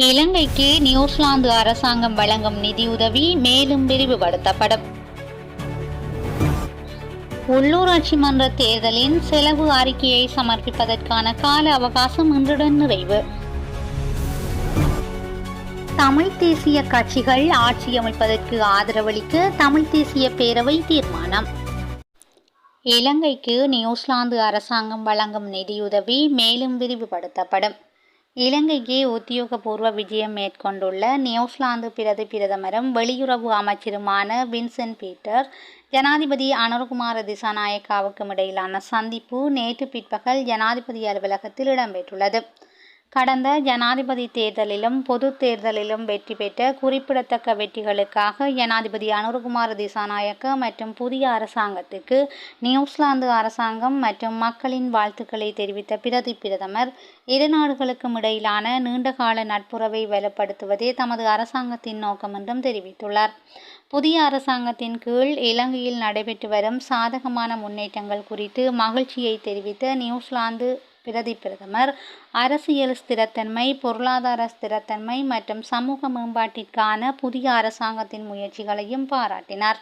இலங்கைக்கு நியூசிலாந்து அரசாங்கம் வழங்கும் நிதியுதவி மேலும் விரிவுபடுத்தப்படும். உள்ளூராட்சி மன்ற தேர்தலின் செலவு அறிக்கையை சமர்ப்பிப்பதற்கான கால அவகாசம் இன்றுடன் நிறைவு. தமிழ் தேசிய கட்சிகள் ஆட்சி அமைப்பதற்கு ஆதரவளிக்க தமிழ் தேசிய பேரவை தீர்மானம். இலங்கைக்கு நியூசிலாந்து அரசாங்கம் வழங்கும் நிதியுதவி மேலும் விரிவுபடுத்தப்படும். இலங்கைக்கு உத்தியோகபூர்வ விஜயம் மேற்கொண்டுள்ள நியூசிலாந்து பிரதமரும் வெளியுறவு அமைச்சருமான வின்சென்ட் பீட்டர் ஜனாதிபதி அனுரகுமார திசாநாயக்காவுக்கும் இடையிலான சந்திப்பு நேற்று பிற்பகல் ஜனாதிபதி அலுவலகத்தில் இடம்பெற்றுள்ளது. கடந்த ஜனாதிபதி தேர்தலிலும் பொது தேர்தலிலும் வெற்றி பெற்ற குறிப்பிடத்தக்க வெற்றிகளுக்காக ஜனாதிபதி அனுரகுமார திசாநாயக்க மற்றும் புதிய அரசாங்கத்துக்கு நியூசிலாந்து அரசாங்கம் மற்றும் மக்களின் வாழ்த்துக்களை தெரிவித்த பிரதமர் இரு நாடுகளுக்கும் இடையிலான நீண்டகால நட்புறவை வலுப்படுத்துவதே தமது அரசாங்கத்தின் நோக்கம் என்றும் தெரிவித்துள்ளார். புதிய அரசாங்கத்தின் கீழ் இலங்கையில் நடைபெற்று வரும் சாதகமான முன்னேற்றங்கள் குறித்து மகிழ்ச்சியை தெரிவித்த நியூசிலாந்து பிரதமர் அரசியல் ஸ்திரத்தன்மை, பொருளாதார ஸ்திரத்தன்மை மற்றும் சமூக மேம்பாட்டிற்கான புதிய அரசாங்கத்தின் முயற்சிகளையும் பாராட்டினார்.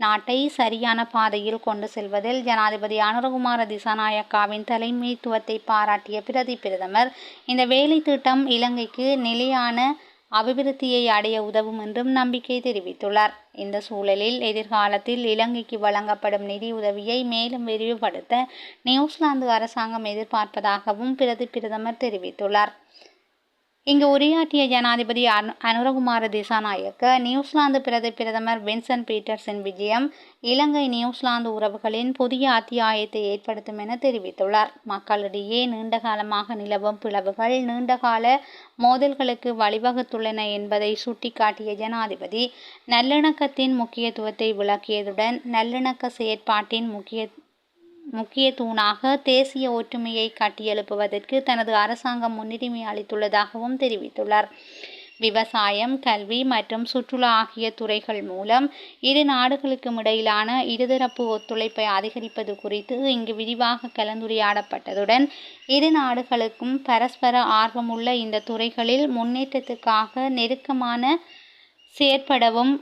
நாட்டை சரியான பாதையில் கொண்டு செல்வதில் ஜனாதிபதி அனுரகுமார திசாநாயக்காவின் தலைமைத்துவத்தை பாராட்டிய பிரதமர் இந்த வேலை திட்டம் இலங்கைக்கு நிலையான அபிவிருத்தியை அடைய உதவும் என்றும் நம்பிக்கை தெரிவித்துள்ளார். இந்த சூழலில் எதிர்காலத்தில் இலங்கைக்கு வழங்கப்படும் நிதி உதவியை மேலும் விரிவுபடுத்த நியூசிலாந்து அரசாங்கம் எதிர்பார்ப்பதாகவும் பிரதமர் தெரிவித்துள்ளார். இங்கு உரையாற்றிய ஜனாதிபதி அனுரகுமார திசாநாயக்க நியூசிலாந்து பிரதமர் வின்சென்ட் பீட்டர்ஸின் விஜயம் இலங்கை நியூசிலாந்து உறவுகளின் புதிய அத்தியாயத்தை ஏற்படுத்தும் என தெரிவித்துள்ளார். மக்களிடையே நீண்டகாலமாக நிலவும் பிளவுகள் நீண்டகால மோதல்களுக்கு வழிவகுத்துள்ளன என்பதை சுட்டிக்காட்டிய ஜனாதிபதி நல்லிணக்கத்தின் முக்கியத்துவத்தை விளக்கியதுடன் நல்லிணக்க செயற்பாட்டின் முக்கிய தூணாக தேசிய ஒற்றுமையை கட்டியெழுப்புவதற்கு தனது அரசாங்கம் முன்னுரிமை அளித்துள்ளதாகவும் தெரிவித்துள்ளார். விவசாயம், கல்வி மற்றும் சுற்றுலா ஆகிய துறைகள் மூலம் இரு நாடுகளுக்கும் இடையிலான இருதரப்பு ஒத்துழைப்பை அதிகரிப்பது குறித்து இங்கு விரிவாக கலந்துரையாடப்பட்டதுடன் இரு நாடுகளுக்கும் பரஸ்பர ஆர்வமுள்ள இந்த துறைகளில் முன்னேற்றத்துக்காக நெருக்கமான செயற்படவும்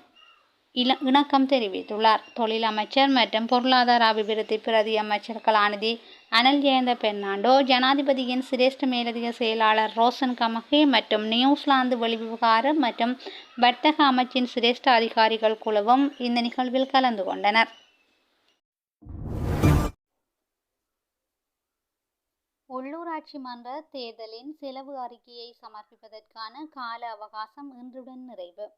இணக்கம் தெரிவித்துள்ளார். தொழில் அமைச்சர் மற்றும் பொருளாதார அபிவிருத்தி பிரதி அமைச்சர்களான அனல் ஜெயந்த பெர்னாண்டோ, ஜனாதிபதியின் சிரேஷ்ட மேலதிக செயலாளர் ரோசன் கமகே மற்றும் நியூசிலாந்து வெளிவிவகார மற்றும் வர்த்தக அமைச்சின் சிரேஷ்ட அதிகாரிகள் குழுவும் இந்த நிகழ்வில் கலந்து கொண்டனர். உள்ளூராட்சி மன்ற தேர்தலின் செலவு அறிக்கையை சமர்ப்பிப்பதற்கான கால அவகாசம் இன்றுடன் நிறைவு.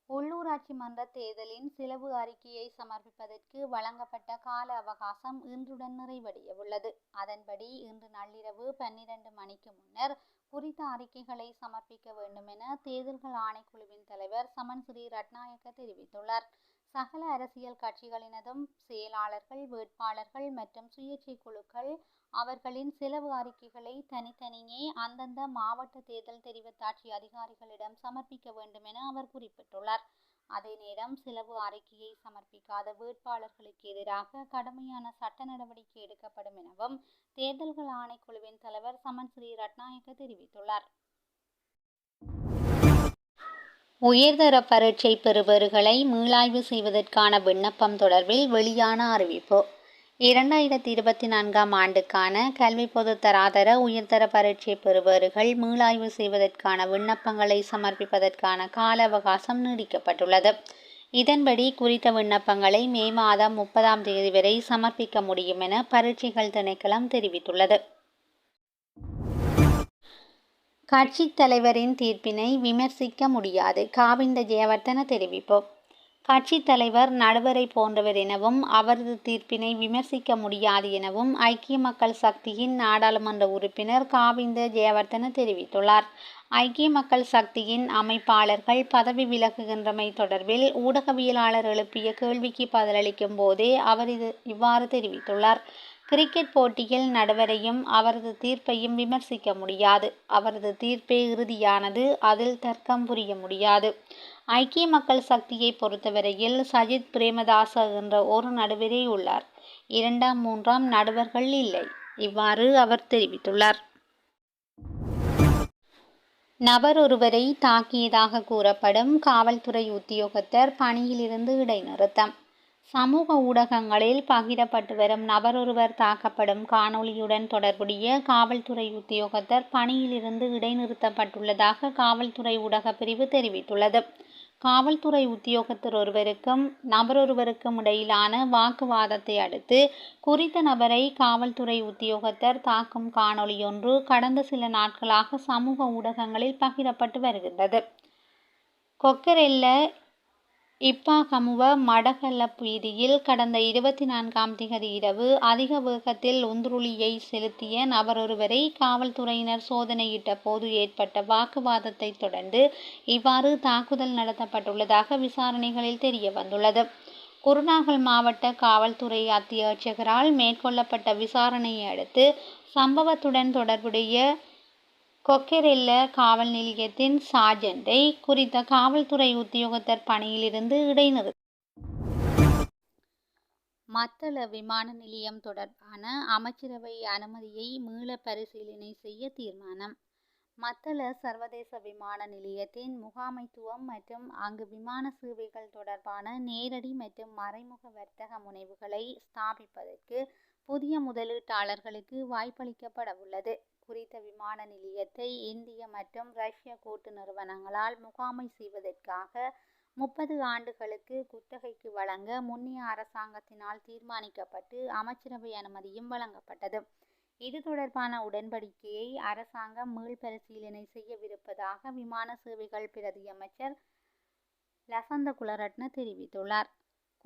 உள்ளூராட்சி மன்ற தேர்தலின் செலவு அறிக்கையை சமர்ப்பிப்பதற்கு வழங்கப்பட்ட கால அவகாசம் இன்றுடன் நிறைவடைய உள்ளது. அதன்படி இன்று நள்ளிரவு 12 மணிக்கு முன்னர் குறித்த அறிக்கைகளை சமர்ப்பிக்க வேண்டும் என தேர்தல்கள் ஆணைக்குழுவின் தலைவர் சமன் ஸ்ரீ ரட்நாயக்க தெரிவித்துள்ளார். சகல அரசியல் கட்சிகளினதும் செயலாளர்கள், வேட்பாளர்கள் மற்றும் சுயேட்சை குழுக்கள் அவர்களின் செலவு அறிக்கைகளை தனித்தனியே அந்தந்த மாவட்ட தேர்தல் தெரிவத்தாட்சி அதிகாரிகளிடம் சமர்ப்பிக்க வேண்டும் என அவர் குறிப்பிட்டுள்ளார். அதே நேரம் செலவு அறிக்கையை சமர்ப்பிக்காத வேட்பாளர்களுக்கு எதிராக கடுமையான சட்ட நடவடிக்கை எடுக்கப்படும் எனவும் தேர்தல்கள் ஆணைக்குழுவின் தலைவர் சமன் ஸ்ரீ ரட்நாயக்க தெரிவித்துள்ளார். உயர்தர பரீட்சை பெறுபவர்களை மீளாய்வு செய்வதற்கான விண்ணப்பம் தொடர்பில் வெளியான அறிவிப்பு. 2024 ஆண்டுக்கான கல்வி பொது தராதர உயர்தர பரீட்சை பெறுபவர்கள் மீளாய்வு செய்வதற்கான விண்ணப்பங்களை சமர்ப்பிப்பதற்கான கால அவகாசம் நீடிக்கப்பட்டுள்ளது. இதன்படி குறித்த விண்ணப்பங்களை மே மாதம் 30ஆம் தேதி வரை சமர்ப்பிக்க முடியும் என பரீட்சைகள் திணைக்களம் தெரிவித்துள்ளது. கட்சி தலைவரின் தீர்ப்பினை விமர்சிக்க முடியாது, காவிந்த ஜெயவர்தன தெரிவிப்பு. கட்சி தலைவர் நடுவரை போன்றவர் எனவும் அவரது தீர்ப்பினை விமர்சிக்க முடியாது எனவும் ஐக்கிய மக்கள் சக்தியின் நாடாளுமன்ற உறுப்பினர் காவிந்த ஜெயவர்தன தெரிவித்துள்ளார். ஐக்கிய மக்கள் சக்தியின் அமைப்பாளர்கள் பதவி விலகுகின்றமை தொடர்பில் ஊடகவியலாளர் எழுப்பிய கேள்விக்கு பதிலளிக்கும் போதே அவர் இவ்வாறு தெரிவித்துள்ளார். கிரிக்கெட் போட்டியில் நடுவரையும் அவரது தீர்ப்பையும் விமர்சிக்க முடியாது. அவரது தீர்ப்பே இறுதியானது, அதில் தர்க்கம் புரிய முடியாது. ஐக்கிய மக்கள் சக்தியை பொறுத்தவரையில் சஜித் பிரேமதாச என்ற ஒரு நடுவரே உள்ளார். 2ஆம் 3ஆம் நடுவர்கள் இல்லை. இவ்வாறு அவர் தெரிவித்துள்ளார். நபர் ஒருவரை தாக்கியதாக கூறப்படும் காவல்துறை உத்தியோகத்தர் பணியிலிருந்து இடைநிறுத்தம். சமூக ஊடகங்களில் பகிரப்பட்டு வரும் நபரொருவர் தாக்கப்படும் காணொளியுடன் தொடர்புடைய காவல்துறை உத்தியோகத்தர் பணியிலிருந்து இடைநிறுத்தப்பட்டுள்ளதாக காவல்துறை ஊடகப் பிரிவு தெரிவித்துள்ளது. காவல்துறை உத்தியோகத்தர் ஒருவருக்கும் நபரொருவருக்கும் இடையிலான வாக்குவாதத்தை அடுத்து குறித்த நபரை காவல்துறை உத்தியோகத்தர் தாக்கும் காணொளியொன்று கடந்த சில நாட்களாக சமூக ஊடகங்களில் பகிரப்பட்டு வருகின்றது. கொக்கரெல்ல இப்பாகமுவ மடகல்ல வீதியில் கடந்த 24ஆம் திகதி இரவு அதிக வேகத்தில் உந்துருளியை செலுத்திய நபரொருவரை காவல்துறையினர் சோதனையிட்ட போது ஏற்பட்ட வாக்குவாதத்தை தொடர்ந்து இவ்வாறு தாக்குதல் நடத்தப்பட்டுள்ளதாக விசாரணைகளில் தெரிய வந்துள்ளது. குருநாகல் மாவட்ட காவல்துறை அத்தியட்சகரால் மேற்கொள்ளப்பட்ட விசாரணையை அடுத்து சம்பவத்துடன் தொடர்புடைய கொக்கரெல்ல காவல் நிலையத்தின் சார்ஜெண்டை குறித்த காவல்துறை உத்தியோகத்தர் பணியிலிருந்து இடைநிறுத்தம். மத்தள விமான நிலையம் தொடர்பான அமைச்சரவை அனுமதியை மீள பரிசீலனை செய்ய தீர்மானம். மத்தள சர்வதேச விமான நிலையத்தின் முகாமைத்துவம் மற்றும் அங்கு விமான சேவைகள் தொடர்பான நேரடி மற்றும் மறைமுக வர்த்தக முனைவுகளை ஸ்தாபிப்பதற்கு புதிய முதலீட்டாளர்களுக்கு வாய்ப்பளிக்கப்படவுள்ளது. குறித்த விமான நிலையத்தை இந்திய மற்றும் ரஷ்ய கூட்டு நிறுவனங்களால் முகாமை செய்வதற்காக 30 ஆண்டுகளுக்கு குத்தகைக்கு வழங்க முன்னைய அரசாங்கத்தினால் தீர்மானிக்கப்பட்டு அமைச்சரவை அனுமதியும் வழங்கப்பட்டது. இது தொடர்பான உடன்படிக்கையை அரசாங்கம் மீள்பரிசீலனை செய்யவிருப்பதாக விமான சேவைகள் பிரதி அமைச்சர் லசந்த குலரட்ன தெரிவித்துள்ளார்.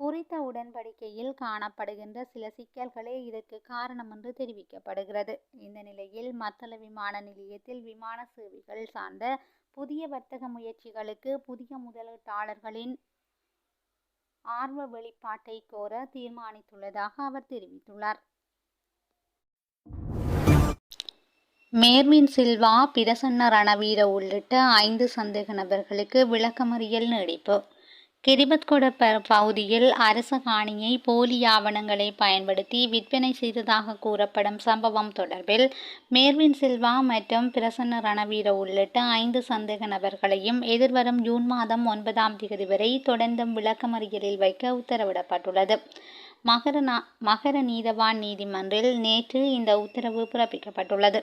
குறித்த உடன்படிக்கையில் காணப்படுகின்ற சில சிக்கல்களே இதற்கு காரணம் என்று தெரிவிக்கப்படுகிறது. இந்த நிலையில் மத்தள விமான நிலையத்தில் விமான சேவைகள் சார்ந்த புதிய வர்த்தக முயற்சிகளுக்கு புதிய முதலீட்டாளர்களின் ஆர்வ வெளிப்பாட்டை கோர தீர்மானித்துள்ளதாக அவர் தெரிவித்துள்ளார். மேர்வின் சில்வா, பிரசன்ன ரணவீர உள்ளிட்ட 5 சந்தேக நபர்களுக்கு விளக்கமறியல் நீடிப்பு. கிரிபத்கொட பகுதியில் அரச காணியை போலி ஆவணங்களை பயன்படுத்தி விற்பனை செய்ததாக கூறப்படும் சம்பவம் தொடர்பில் மேர்வின் சில்வா மற்றும் பிரசன்ன ரணவீர உள்ளிட்ட 5 சந்தேக நபர்களையும் எதிர்வரும் ஜூன் மாதம் 9ஆம் திகதி வரை தொடர்ந்தும் விளக்கமறியலில் வைக்க உத்தரவிடப்பட்டுள்ளது. மகர நீதவான் நீதிமன்றில் நேற்று இந்த உத்தரவு பிறப்பிக்கப்பட்டுள்ளது.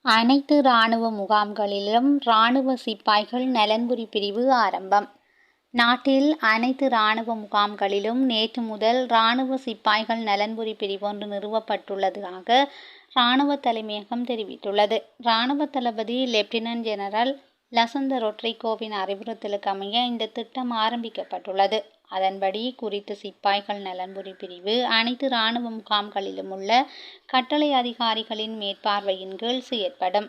அனைத்து இராணுவ முகாம்களிலும் இராணுவ சிப்பாய்கள் நலன்புரி பிரிவு ஆரம்பம். நாட்டில் அனைத்து இராணுவ முகாம்களிலும் நேற்று முதல் இராணுவ சிப்பாய்கள் நலன்புரி பிரிவொன்று நிறுவப்பட்டுள்ளதாக இராணுவ தலைமையகம் தெரிவித்துள்ளது. இராணுவ தளபதி லெப்டினன்ட் ஜெனரல் லசந்த ரொட்ரிகோவின் அறிவுறுத்தலுக்கு அமைய இந்த திட்டம் ஆரம்பிக்கப்பட்டுள்ளது. அதன்படி குறித்த சிப்பாய்கள் நலன்புரி பிரிவு அனைத்து இராணுவ முகாம்களிலும் உள்ள கட்டளை அதிகாரிகளின் மேற்பார்வையின் கீழ் செயற்படும்.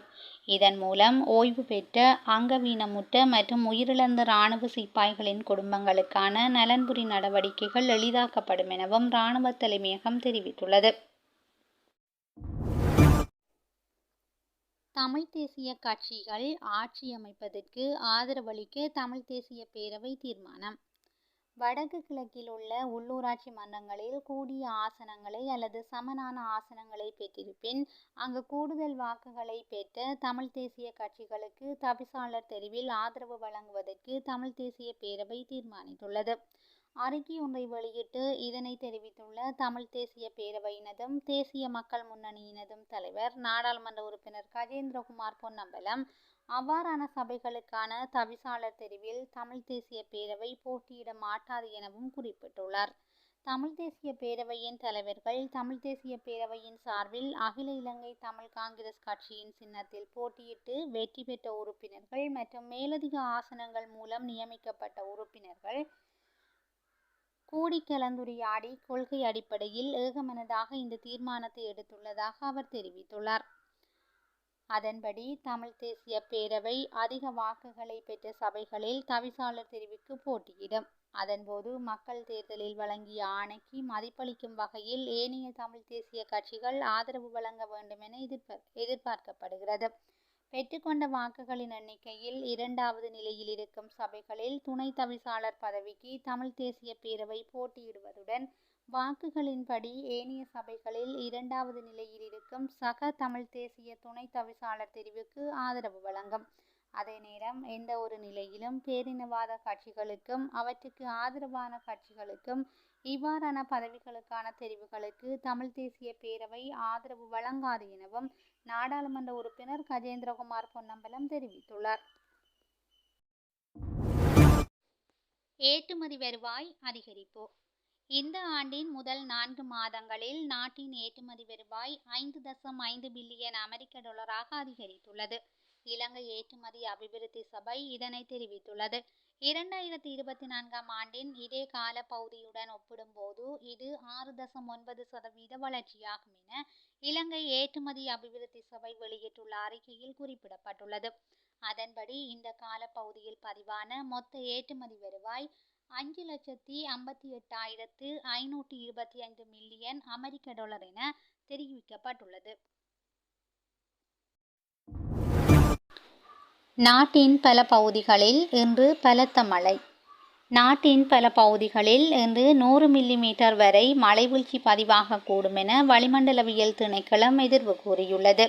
இதன் மூலம் ஓய்வு பெற்ற, அங்கவீனமுற்ற மற்றும் உயிரிழந்த இராணுவ சிப்பாய்களின் குடும்பங்களுக்கான நலன்புரி நடவடிக்கைகள் எளிதாக்கப்படும் எனவும் இராணுவ தலைமையகம் தெரிவித்துள்ளது. தமிழ் தேசிய கட்சிகள் ஆட்சி அமைப்பதற்கு ஆதரவளிக்க தமிழ் தேசிய பேரவை தீர்மானம். வடக்கு கிழக்கில் உள்ள உள்ளூராட்சி மன்றங்களில் கூடிய ஆசனங்களை அல்லது சமனான ஆசனங்களை பெற்றிருப்பின் அங்கு கூடுதல் வாக்குகளை பெற்ற தமிழ் தேசிய கட்சிகளுக்கு தவிசாளர் தெரிவில் ஆதரவு வழங்குவதற்கு தமிழ் தேசிய பேரவை தீர்மானித்துள்ளது. அறிக்கை ஒன்றை வெளியிட்டு இதனை தெரிவித்துள்ள தமிழ் தேசிய பேரவையினதும் தேசிய மக்கள் முன்னணியினதும் தலைவர் நாடாளுமன்ற உறுப்பினர் கஜேந்திரகுமார் பொன்னம்பலம் அவ்வாறான சபைகளுக்கான தவிசாளர் தெரிவில் தமிழ் தேசிய பேரவை போட்டியிட மாட்டாது எனவும் குறிப்பிட்டுள்ளார். தமிழ் தேசிய பேரவையின் தலைவர்கள் தமிழ் தேசிய பேரவையின் சார்பில் அகில இலங்கை தமிழ் காங்கிரஸ் கட்சியின் சின்னத்தில் போட்டியிட்டு வெற்றி பெற்ற உறுப்பினர்கள் மற்றும் மேலதிக ஆசனங்கள் மூலம் நியமிக்கப்பட்ட உறுப்பினர்கள் கூடி கலந்துரையாடி கொள்கை அடிப்படையில் ஏகமனதாக இந்த தீர்மானத்தை எடுத்துள்ளதாக அவர் தெரிவித்துள்ளார். அதன்படி தமிழ் தேசிய பேரவை அதிக வாக்குகளை பெற்ற சபைகளில் தவிசாளர் தெரிவுக்கு போட்டியிடும். அதன்போது மக்கள் தேர்தலில் வழங்கிய ஆணைக்கு மதிப்பளிக்கும் வகையில் ஏனைய தமிழ் தேசிய கட்சிகள் ஆதரவு வழங்க வேண்டும் என எதிர்பார்க்கப்படுகிறது. பெற்றுக்கொண்ட வாக்குகளின் எண்ணிக்கையில் 2வது நிலையில் இருக்கும் சபைகளில் துணை தவிசாளர் பதவிக்கு தமிழ் தேசிய பேரவை போட்டியிடுவதுடன் வாக்குகளின்படி ஏனைய சபைகளில் இரண்டாவது நிலையில் இருக்கும் சக தமிழ் தேசிய துணை தவிசாளர் தெரிவுக்கு ஆதரவு வழங்கும். அதே நேரம் எந்த ஒரு நிலையிலும் பேரினவாத கட்சிகளுக்கும் அவற்றுக்கு ஆதரவான கட்சிகளுக்கும் இவ்வாறான பதவிகளுக்கான தெரிவுகளுக்கு தமிழ் தேசிய பேரவை ஆதரவு வழங்காது எனவும் நாடாளுமன்ற உறுப்பினர் கஜேந்திரகுமார் பொன்னம்பலம் தெரிவித்துள்ளார். ஏற்றுமதி வருவாய் அதிகரிப்பு. இந்த ஆண்டின் முதல் 4 மாதங்களில் நாட்டின் ஏற்றுமதி வருவாய் 5.5 பில்லியன் அமெரிக்க டாலராக அதிகரித்துள்ளது. இலங்கை ஏற்றுமதி அபிவிருத்தி சபை இதனை தெரிவித்துள்ளது. 2024 ஆண்டின் இதே கால பகுதியுடன் ஒப்பிடும்போது இது 6.9% வளர்ச்சியாகும் என இலங்கை ஏற்றுமதி அபிவிருத்தி சபை வெளியிட்டுள்ள அறிக்கையில் குறிப்பிடப்பட்டுள்ளது. அதன்படி இந்த கால பகுதியில் பதிவான மொத்த ஏற்றுமதி வருவாய் 5,58,525 மில்லியன் அமெரிக்க டாலர் என தெரிவிக்கப்பட்டுள்ளது. நாட்டின் பல பகுதிகளில் இன்று பலத்த மழை. நாட்டின் பல பகுதிகளில் இன்று 100 மில்லிமீட்டர் வரை மழை வீழ்ச்சி பதிவாகக்கூடும் என வளிமண்டலவியல் திணைக்களம் எதிர்வு கூறியுள்ளது.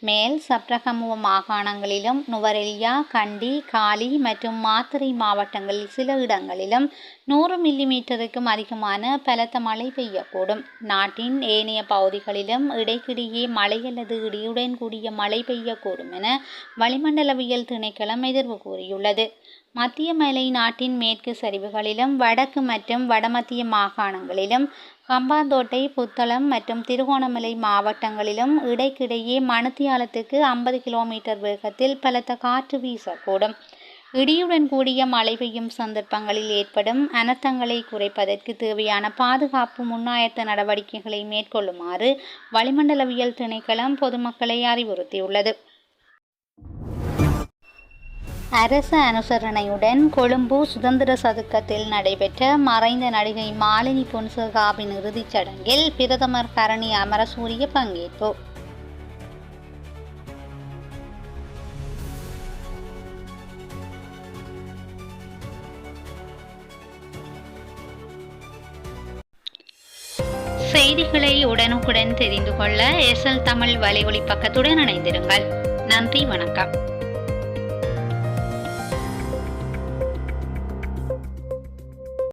மேல் சப்ரகமுவ மாகாணங்களிலும் நுவரெலியா, கண்டி, காலி மற்றும் மாத்தறை மாவட்டங்களில் சில இடங்களிலும் 100 மில்லிமீட்டருக்கும் அதிகமான பலத்த மழை பெய்யக்கூடும். நாட்டின் ஏனைய பகுதிகளிலும் இடைக்கிடையே மழை அல்லது இடியுடன் கூடிய மழை பெய்யக்கூடும் என வளிமண்டலவியல் திணைக்களம் எதிர்வு கூறியுள்ளது. மத்திய மலை நாட்டின் மேற்கு சரிவுகளிலும் வடக்கு மற்றும் வடமத்திய மாகாணங்களிலும் ஹம்பாந்தோட்டை, புத்தளம் மற்றும் திருகோணமலை மாவட்டங்களிலும் இடைக்கிடையே மணித்தியாலத்துக்கு 50 கிலோமீட்டர் வேகத்தில் பலத்த காற்று வீசக்கூடும். இடியுடன் கூடிய மழை பெய்யும் சந்தர்ப்பங்களில் ஏற்படும் அனர்த்தங்களை குறைப்பதற்கு தேவையான பாதுகாப்பு முன்னாயத்த நடவடிக்கைகளை மேற்கொள்ளுமாறு வளிமண்டலவியல் திணைக்களம் பொதுமக்களை அறிவுறுத்தியுள்ளது. அரச அனுசரணையுடன் கொழும்பு சுதந்திர சதுக்கத்தில் நடைபெற்ற மறைந்த நடிகை மாலினி பொன்சேகாவின் இறுதிச் சடங்கில் பிரதமர் கரணி அமரசூரிய பங்கேற்பு. செய்திகளை உடனுக்குடன் தெரிந்து கொள்ள எஸ்எல் தமிழ் வலையொலி பக்கத்துடன் இணைந்திருங்கள். நன்றி, வணக்கம்.